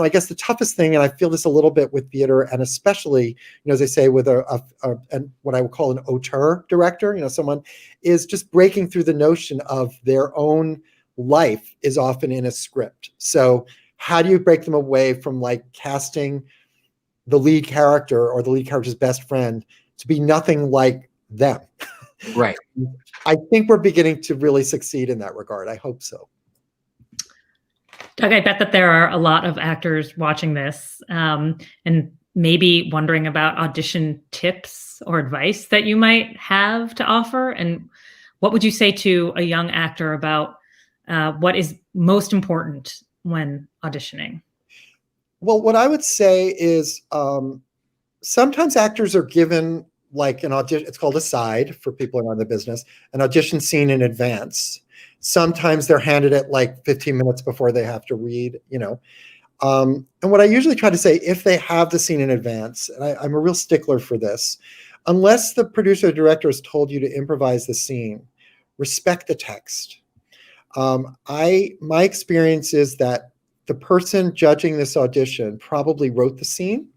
I guess the toughest thing, and I feel this a little bit with theater, and especially, as I say, with what I would call an auteur director, someone is just breaking through the notion of their own life is often in a script. So how do you break them away from like casting the lead character or the lead character's best friend to be nothing like them? Right. I think we're beginning to really succeed in that regard. I hope so. Doug, I bet that there are a lot of actors watching this and maybe wondering about audition tips or advice that you might have to offer. And what would you say to a young actor about what is most important when auditioning? Well, what I would say is sometimes actors are given like an audition, it's called a side for people who are in the business, an audition scene in advance. Sometimes they're handed it like 15 minutes before they have to read, and what I usually try to say, if they have the scene in advance, and I'm a real stickler for this, unless the producer or director has told you to improvise the scene, respect the text. My experience is that the person judging this audition probably wrote the scene,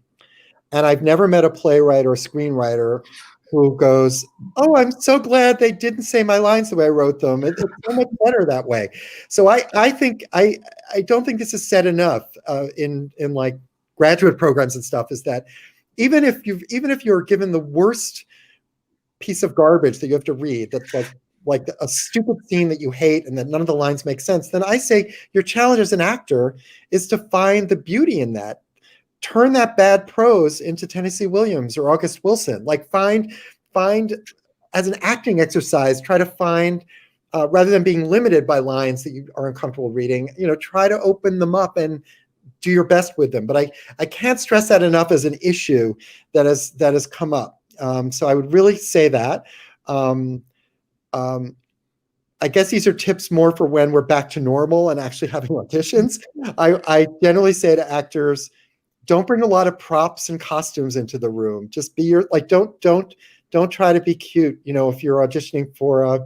and I've never met a playwright or a screenwriter who goes, "Oh, I'm so glad they didn't say my lines the way I wrote them. It's so much better that way." So I think I don't think this is said enough in like graduate programs and stuff. Is that even if you're given the worst piece of garbage that you have to read, that's like a stupid scene that you hate and that none of the lines make sense, then I say your challenge as an actor is to find the beauty in that. Turn that bad prose into Tennessee Williams or August Wilson. Like find as an acting exercise, try to find, rather than being limited by lines that you are uncomfortable reading, try to open them up and do your best with them. But I can't stress that enough as an issue that has come up. So I would really say that. I guess these are tips more for when we're back to normal and actually having auditions. I generally say to actors, don't bring a lot of props and costumes into the room. Just be don't try to be cute. If you're auditioning for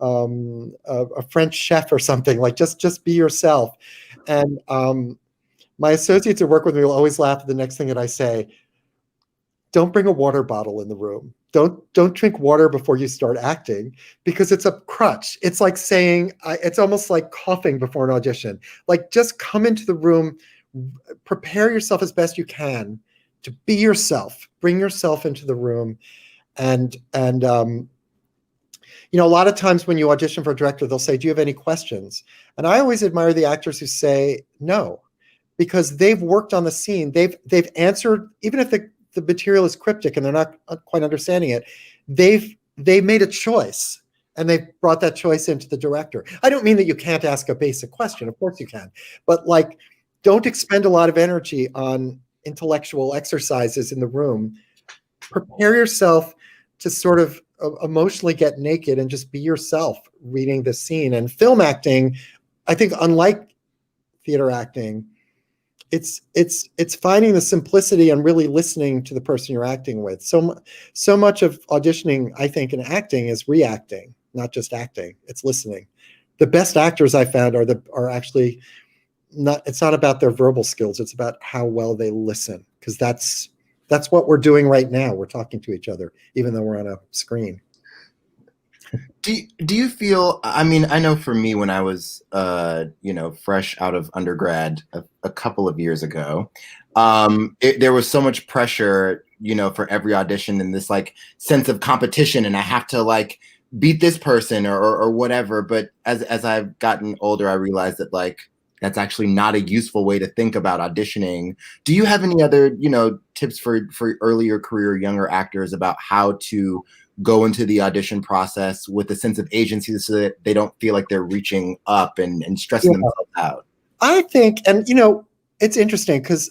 a French chef or something, like just be yourself. And my associates who work with me will always laugh at the next thing that I say. Don't bring a water bottle in the room. Don't drink water before you start acting, because it's a crutch. It's like saying, it's almost like coughing before an audition. Like, just come into the room, prepare yourself as best you can to be yourself, bring yourself into the room. And a lot of times when you audition for a director, they'll say, "Do you have any questions?" And I always admire the actors who say no, because they've worked on the scene. They've answered, even if the material is cryptic and they're not quite understanding it, they've made a choice and they've brought that choice into the director. I don't mean that you can't ask a basic question. Of course you can. But like, don't expend a lot of energy on intellectual exercises in the room. Prepare yourself to sort of emotionally get naked and just be yourself reading the scene. And film acting, I think, unlike theater acting, it's finding the simplicity and really listening to the person you're acting with. So much of auditioning, I think, in acting is reacting, not just acting. It's listening. The best actors I found are actually not. It's not about their verbal skills. It's about how well they listen, because that's what we're doing right now. We're talking to each other, even though we're on a screen. Do you feel, I mean, I know for me when I was, fresh out of undergrad a couple of years ago, there was so much pressure, for every audition and this like sense of competition, and I have to like beat this person or whatever. But as I've gotten older, I realized that like, that's actually not a useful way to think about auditioning. Do you have any other, tips for earlier career younger actors about how to go into the audition process with a sense of agency so that they don't feel like they're reaching up and stressing themselves out? I think, and it's interesting because,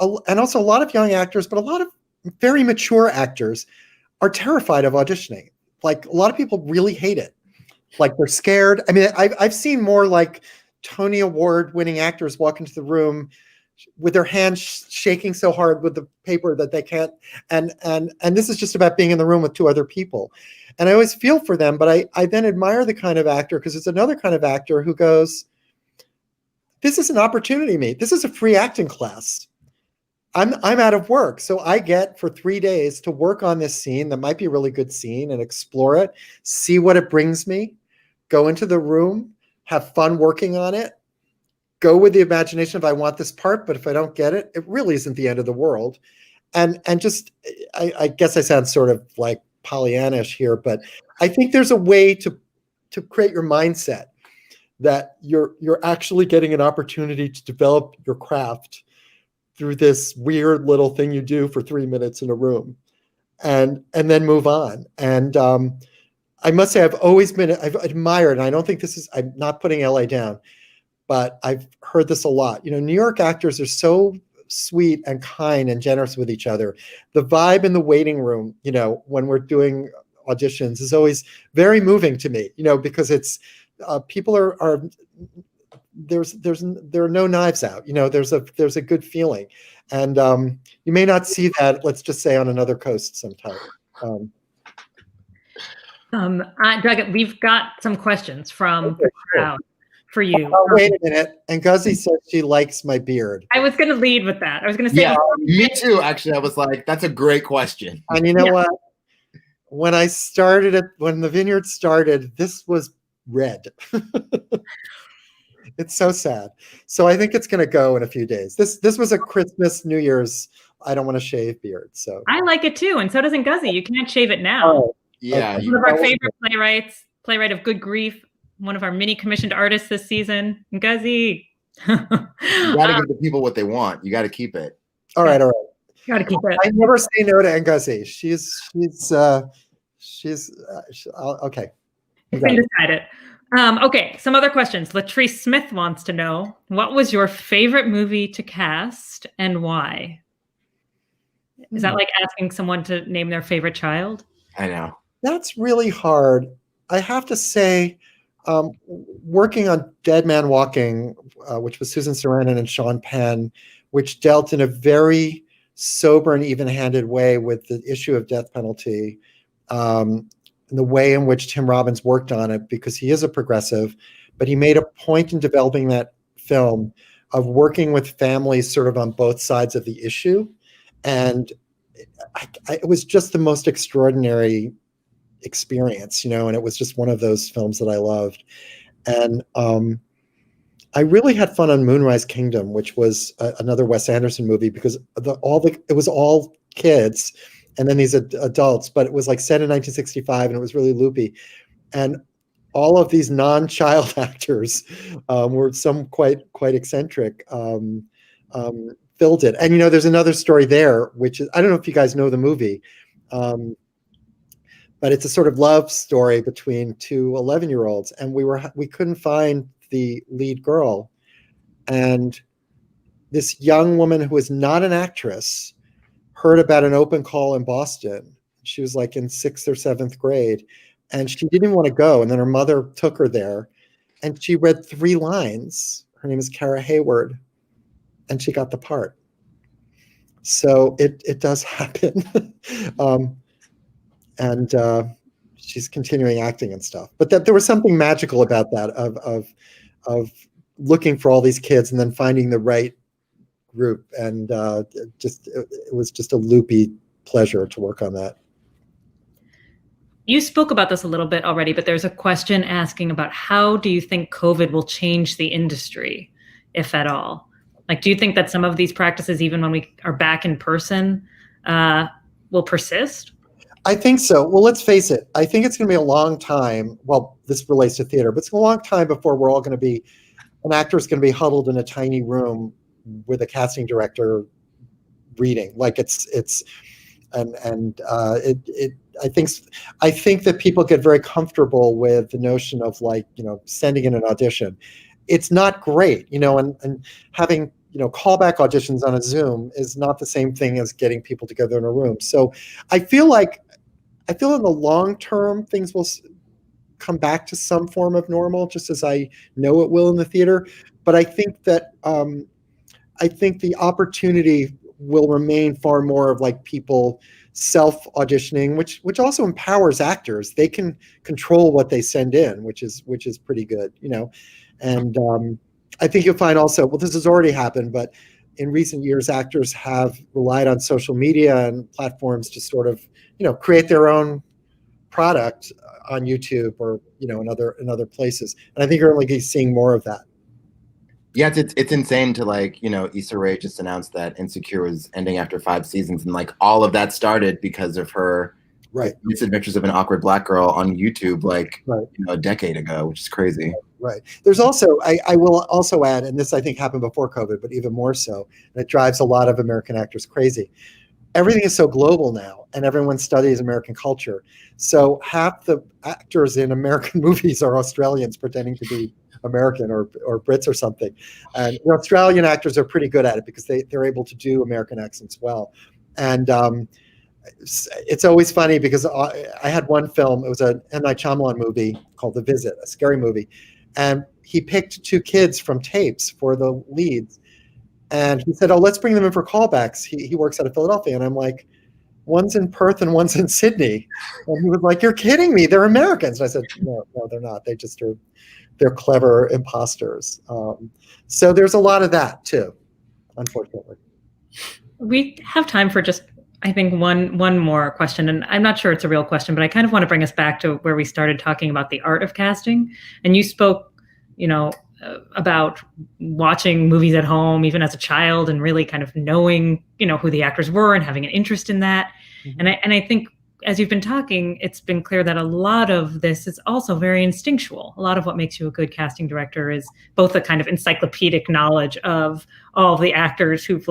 and also a lot of young actors, but a lot of very mature actors are terrified of auditioning. Like a lot of people really hate it. Like they're scared. I mean, I've seen more like Tony Award winning actors walk into the room with their hands shaking so hard with the paper that they can't. And this is just about being in the room with two other people. And I always feel for them, but I then admire the kind of actor, because it's another kind of actor who goes, this is an opportunity, mate. This is a free acting class. I'm out of work. So I get for 3 days to work on this scene that might be a really good scene and explore it, see what it brings me, go into the room, have fun working on it, go with the imagination if I want this part, but if I don't get it, it really isn't the end of the world. And just, I guess I sound sort of like Pollyannish here, but I think there's a way to create your mindset that you're actually getting an opportunity to develop your craft through this weird little thing you do for 3 minutes in a room, and then move on. And I must say, I've admired, and I don't think I'm not putting LA down, but I've heard this a lot. New York actors are so sweet and kind and generous with each other. The vibe in the waiting room, when we're doing auditions is always very moving to me, because it's, people are there are no knives out, there's a good feeling. And you may not see that, let's just say, on another coast sometime. Doug, we've got some questions from the crowd for you. Wait a minute. And Guzzy says she likes my beard. I was going to lead with that. I was going to say, yeah, me too. Actually, I was like, that's a great question. And you know what? When the Vineyard started, this was red. It's so sad. So I think it's going to go in a few days. This was a Christmas, New Year's, I don't want to shave beard. So I like it too. And so doesn't Guzzy. You can't shave it now. Oh, yeah. One of our favorite playwright of Good Grief, one of our mini commissioned artists this season, Guzzy. You got to give the people what they want. You got to keep it. All right. Got to keep it. I never say no to Guzzy. She's okay. It's been decided. Okay, some other questions. Latrice Smith wants to know, what was your favorite movie to cast and why? Is that like asking someone to name their favorite child? I know. That's really hard. I have to say, working on Dead Man Walking, which was Susan Sarandon and Sean Penn, which dealt in a very sober and even-handed way with the issue of death penalty, and the way in which Tim Robbins worked on it, because he is a progressive, but he made a point in developing that film of working with families sort of on both sides of the issue. And it was just the most extraordinary experience, and it was just one of those films that I loved. And I really had fun on Moonrise Kingdom, which was another Wes Anderson movie, because it was all kids and then these adults, but it was like set in 1965 and it was really loopy. And all of these non-child actors were some quite eccentric, filled it. And, there's another story there, which is, I don't know if you guys know the movie, but it's a sort of love story between two 11-year-olds. And we couldn't find the lead girl. And this young woman who was not an actress heard about an open call in Boston. She was like in 6th or 7th grade, and she didn't want to go. And then her mother took her there, and she read 3 lines. Her name is Kara Hayward, and she got the part. So it does happen. And she's continuing acting and stuff. But there was something magical about that, of looking for all these kids and then finding the right group, and it was just a loopy pleasure to work on that. You spoke about this a little bit already, but there's a question asking about how do you think COVID will change the industry, if at all? Like, do you think that some of these practices, even when we are back in person, will persist? I think so. Well, let's face it. I think it's going to be a long time. Well, this relates to theater, but it's a long time before we're all going to be, an actor is going to be huddled in a tiny room with a casting director reading. Like I think that people get very comfortable with the notion of, like, sending in an audition. It's not great, and having, callback auditions on a Zoom is not the same thing as getting people together in a room. So I feel in the long term, things will come back to some form of normal, just as I know it will in the theater. But I think that, I think the opportunity will remain far more of, like, people self-auditioning, which also empowers actors. They can control what they send in, which is pretty good, And I think you'll find also, well, this has already happened, but in recent years, actors have relied on social media and platforms to sort of, create their own product on YouTube or, in other places. And I think you're only seeing more of that. Yeah, it's insane to, like, Issa Rae just announced that Insecure was ending after 5 seasons, and, like, all of that started because of her Misadventures of an Awkward Black Girl on YouTube, like, a decade ago, which is crazy. Right. There's also, I will also add, and this I think happened before COVID, but even more so, and it drives a lot of American actors crazy. Everything is so global now, and everyone studies American culture. So half the actors in American movies are Australians pretending to be American or Brits or something. And Australian actors are pretty good at it because they're able to do American accents well. And it's always funny because I had one film, it was an M. Night Shyamalan movie called The Visit, a scary movie. And he picked 2 kids from tapes for the leads. And he said, oh, let's bring them in for callbacks. He works out of Philadelphia. And I'm like, one's in Perth and one's in Sydney. And he was like, you're kidding me. They're Americans. And I said, no, they're not. They're clever imposters. So there's a lot of that too, unfortunately. We have time for just, I think, one more question. And I'm not sure it's a real question, but I kind of want to bring us back to where we started talking about the art of casting. And you spoke, about watching movies at home, even as a child, and really kind of knowing, who the actors were and having an interest in that. Mm-hmm. And I think as you've been talking, it's been clear that a lot of this is also very instinctual. A lot of what makes you a good casting director is both a kind of encyclopedic knowledge of all of the actors who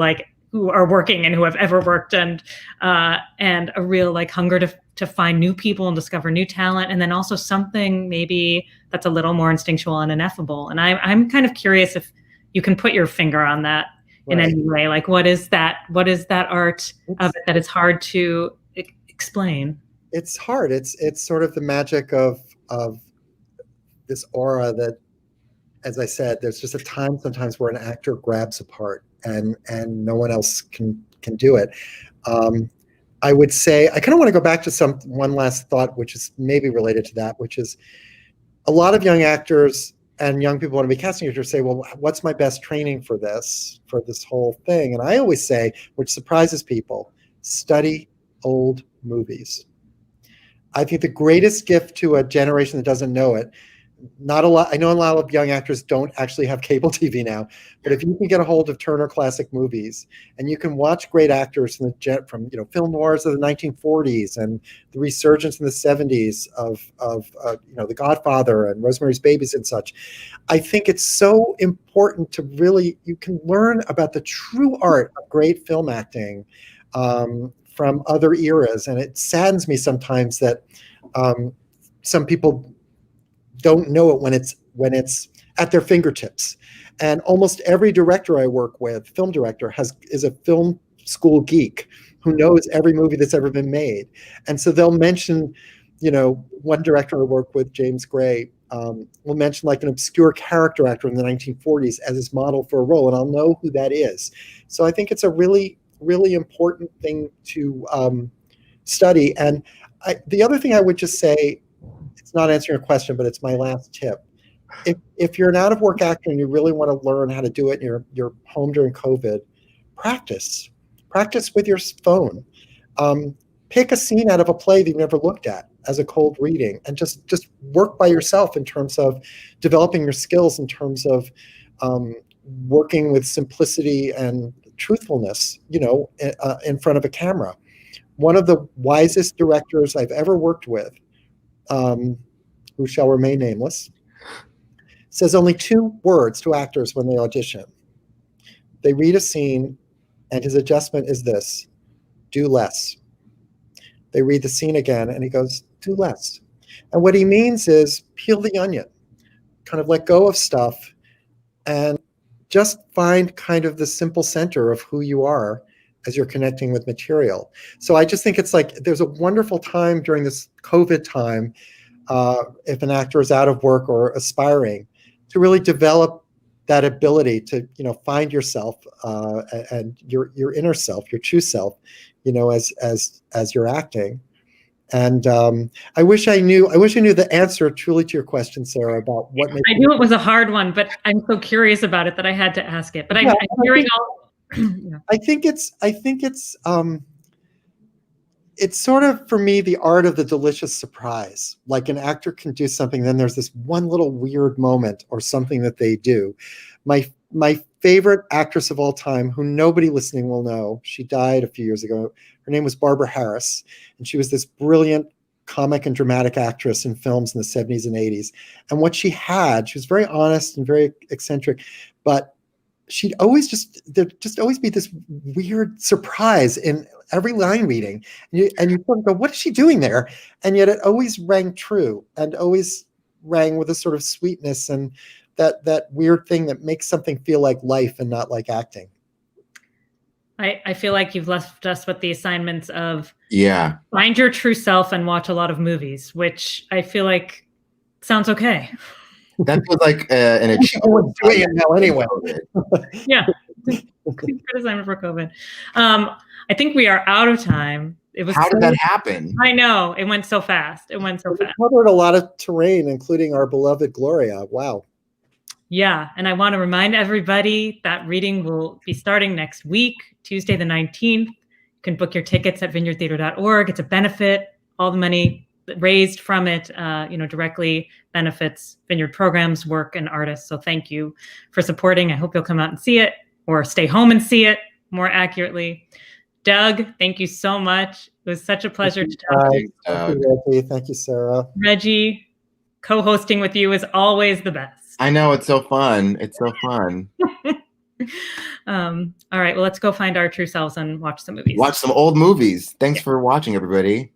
are working and who have ever worked, and a real, like, hunger to find new people and discover new talent, and then also something maybe that's a little more instinctual and ineffable. And I'm kind of curious if you can put your finger on that in any way. Like, what is that art of it that it's hard to explain? It's hard. It's sort of the magic of this aura that, as I said, there's just a time sometimes where an actor grabs a part and no one else can do it. I would say, I kind of want to go back to one last thought, which is maybe related to that, which is a lot of young actors and young people want to be casting directors say, well, what's my best training for this whole thing? And I always say, which surprises people, study old movies. I think the greatest gift to a generation that doesn't know it, not a lot. I know a lot of young actors don't actually have cable TV now, but if you can get a hold of Turner Classic Movies and you can watch great actors from film noirs of the 1940s and the resurgence in the 70s of The Godfather and Rosemary's Babies and such, I think it's so important to really, you can learn about the true art of great film acting from other eras. And it saddens me sometimes that some people don't know it when it's at their fingertips. And almost every director I work with, film director, is a film school geek who knows every movie that's ever been made. And so they'll mention, one director I work with, James Gray, will mention like an obscure character actor in the 1940s as his model for a role, and I'll know who that is. So I think it's a really, really important thing to study. And the other thing I would just say, it's not answering a question, but it's my last tip. If you're an out-of-work actor and you really want to learn how to do it and you're home during COVID, practice. Practice with your phone. Pick a scene out of a play that you've never looked at as a cold reading, and just work by yourself in terms of developing your skills, in terms of working with simplicity and truthfulness, in front of a camera. One of the wisest directors I've ever worked with, who shall remain nameless, says only 2 words to actors when they audition. They read a scene, and his adjustment is this: do less. They read the scene again, and he goes, do less. And what he means is peel the onion, kind of let go of stuff, and just find kind of the simple center of who you are as you're connecting with material. So I just think it's like there's a wonderful time during this COVID time, if an actor is out of work or aspiring, to really develop that ability to find yourself and your inner self, your true self, as you're acting. And I wish I knew the answer truly to your question, Sarah, about what makes I knew it was a hard one, but I'm so curious about it that I had to ask it. But I'm hearing all. Yeah. I think it's sort of, for me, the art of the delicious surprise. Like an actor can do something, then there's this one little weird moment or something that they do. My favorite actress of all time, who nobody listening will know, she died a few years ago. Her name was Barbara Harris, and she was this brilliant comic and dramatic actress in films in the 70s and 80s. And what she was very honest and very eccentric, but there'd just always be this weird surprise in every line reading. And you sort of go, what is she doing there? And yet it always rang true, and always rang with a sort of sweetness and that weird thing that makes something feel like life and not like acting. I feel like you've left us with the assignments of find your true self and watch a lot of movies, which I feel like sounds okay. That feels like an achievement. Doing it now anyway. Yeah, good assignment for COVID. I think we are out of time. How did that happen? I know, it went so fast. We covered a lot of terrain, including our beloved Gloria. Wow. Yeah, and I want to remind everybody that reading will be starting next week, Tuesday the 19th. You can book your tickets at vineyardtheatre.org. It's a benefit. All the money raised from it, directly benefits Vineyard programs, work, and artists. So thank you for supporting. I hope you'll come out and see it, or stay home and see it more accurately. Doug, thank you so much. It was such a pleasure to talk to you. Thank you, Sarah. Reggie, co-hosting with you is always the best. I know, it's so fun. All right, well, let's go find our true selves and watch some movies. Watch some old movies. Thanks for watching, everybody.